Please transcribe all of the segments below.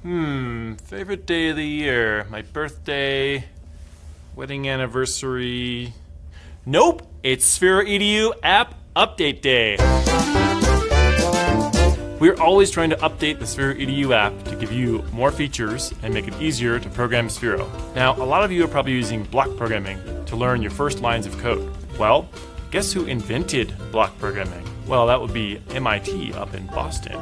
Favorite day of the year? My birthday, wedding anniversary. Nope, it's Sphero Edu app update day. We're always trying to update the Sphero Edu app to give you more features and make it easier to program Sphero. Now, a lot of you are probably using block programming to learn your first lines of code. Well, guess who invented block programming? Well, that would be MIT up in Boston.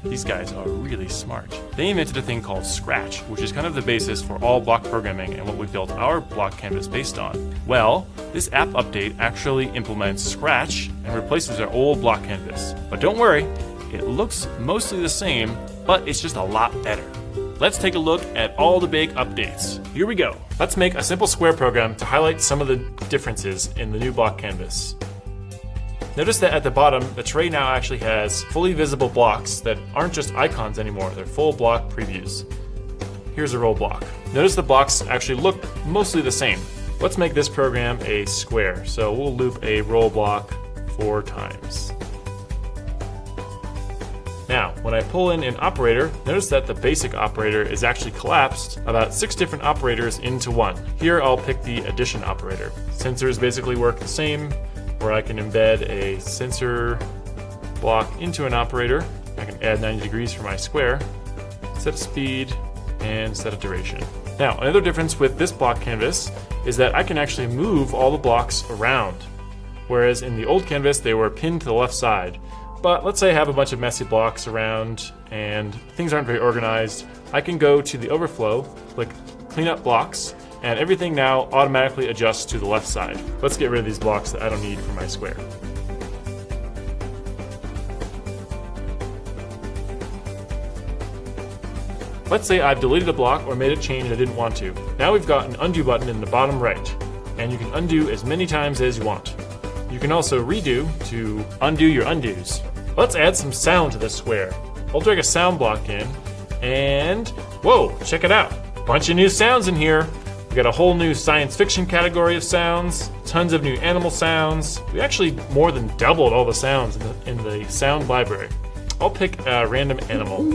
These guys are really smart. They invented a thing called Scratch, which is kind of the basis for all block programming and what we built our block canvas based on. Well, this app update actually implements Scratch and replaces our old block canvas. But don't worry, it looks mostly the same, but it's just a lot better. Let's take a look at all the big updates. Here we go. Let's make a simple square program to highlight some of the differences in the new block canvas. Notice that at the bottom, the tray now actually has fully visible blocks that aren't just icons anymore, they're full block previews. Here's a roll block. Notice the blocks actually look mostly the same. Let's make this program a square. So we'll loop a roll block 4 times. Now, when I pull in an operator, notice that the basic operator is actually collapsed about 6 different operators into one. Here I'll pick the addition operator. Sensors basically work the same, where I can embed a sensor block into an operator. I can add 90 degrees for my square, set a speed, and set a duration. Now, another difference with this block canvas is that I can actually move all the blocks around, whereas in the old canvas they were pinned to the left side. But let's say I have a bunch of messy blocks around and things aren't very organized. I can go to the overflow, click clean up blocks, and everything now automatically adjusts to the left side. Let's get rid of these blocks that I don't need for my square. Let's say I've deleted a block or made a change I didn't want to. Now we've got an undo button in the bottom right, and you can undo as many times as you want. You can also redo to undo your undos. Let's add some sound to this square. I'll drag a sound block in, and whoa, check it out. Bunch of new sounds in here. We got a whole new science fiction category of sounds, tons of new animal sounds. We actually more than doubled all the sounds in the sound library. I'll pick a random animal.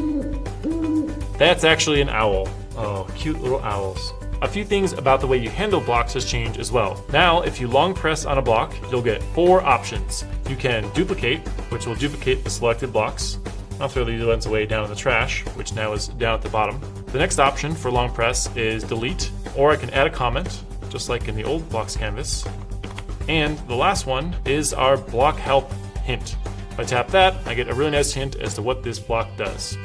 That's actually an owl. Oh, cute little owls. A few things about the way you handle blocks has changed as well. Now, if you long press on a block, you'll get 4 options. You can duplicate, which will duplicate the selected blocks. I'll throw these ones away down in the trash, which now is down at the bottom. The next option for long press is delete, or I can add a comment, just like in the old blocks canvas. And the last one is our block help hint. If I tap that, I get a really nice hint as to what this block does.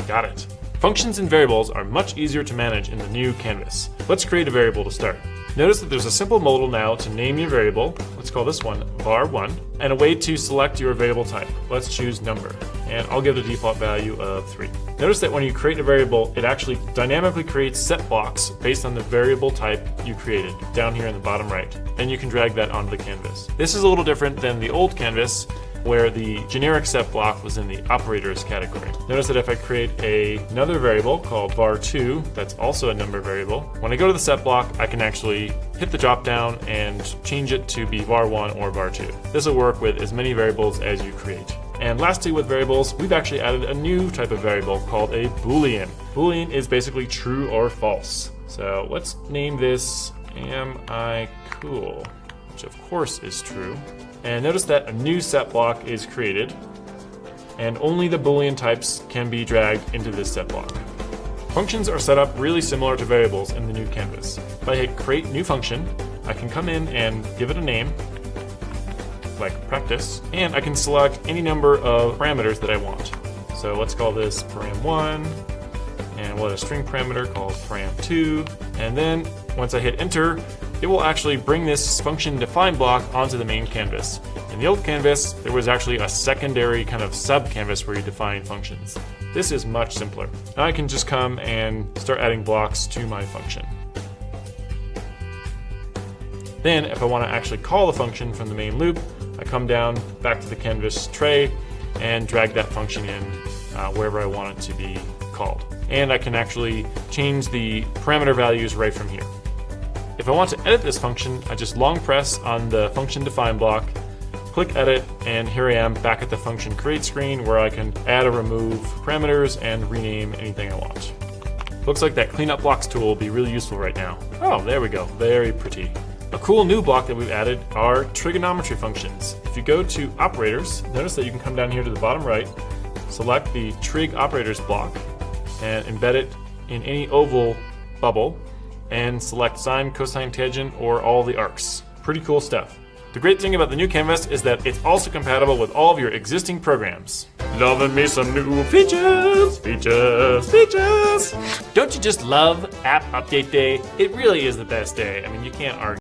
Got it. Functions and variables are much easier to manage in the new canvas. Let's create a variable to start. Notice that there's a simple modal now to name your variable. Let's call this one var1, and a way to select your variable type. Let's choose number, and I'll give the default value of 3. Notice that when you create a variable, it actually dynamically creates set blocks based on the variable type you created, down here in the bottom right, and you can drag that onto the canvas. This is a little different than the old canvas, where the generic set block was in the operators category. Notice that if I create another variable called var2, that's also a number variable, when I go to the set block, I can actually hit the drop down and change it to be var1 or var2. This will work with as many variables as you create. And lastly, with variables, we've actually added a new type of variable called a Boolean. Boolean is basically true or false. So let's name this am I cool, which of course is true. And notice that a new set block is created, and only the Boolean types can be dragged into this set block. Functions are set up really similar to variables in the new canvas. If I hit create new function, I can come in and give it a name, like practice, and I can select any number of parameters that I want. So let's call this param1, and we'll have a string parameter called param2, and then once I hit enter, it will actually bring this function define block onto the main canvas. In the old canvas, there was actually a secondary kind of sub canvas where you define functions. This is much simpler. Now I can just come and start adding blocks to my function. Then if I want to actually call the function from the main loop, I come down back to the canvas tray and drag that function in wherever I want it to be called. And I can actually change the parameter values right from here. If I want to edit this function, I just long press on the function define block, click edit, and here I am back at the function create screen where I can add or remove parameters and rename anything I want. Looks like that cleanup blocks tool will be really useful right now. Oh, there we go, very pretty. A cool new block that we've added are trigonometry functions. If you go to operators, notice that you can come down here to the bottom right, select the trig operators block, and embed it in any oval bubble, and select sine, cosine, tangent, or all the arcs. Pretty cool stuff. The great thing about the new Canvas is that it's also compatible with all of your existing programs. Loving me some new features. Don't you just love App Update Day? It really is the best day. I mean, you can't argue.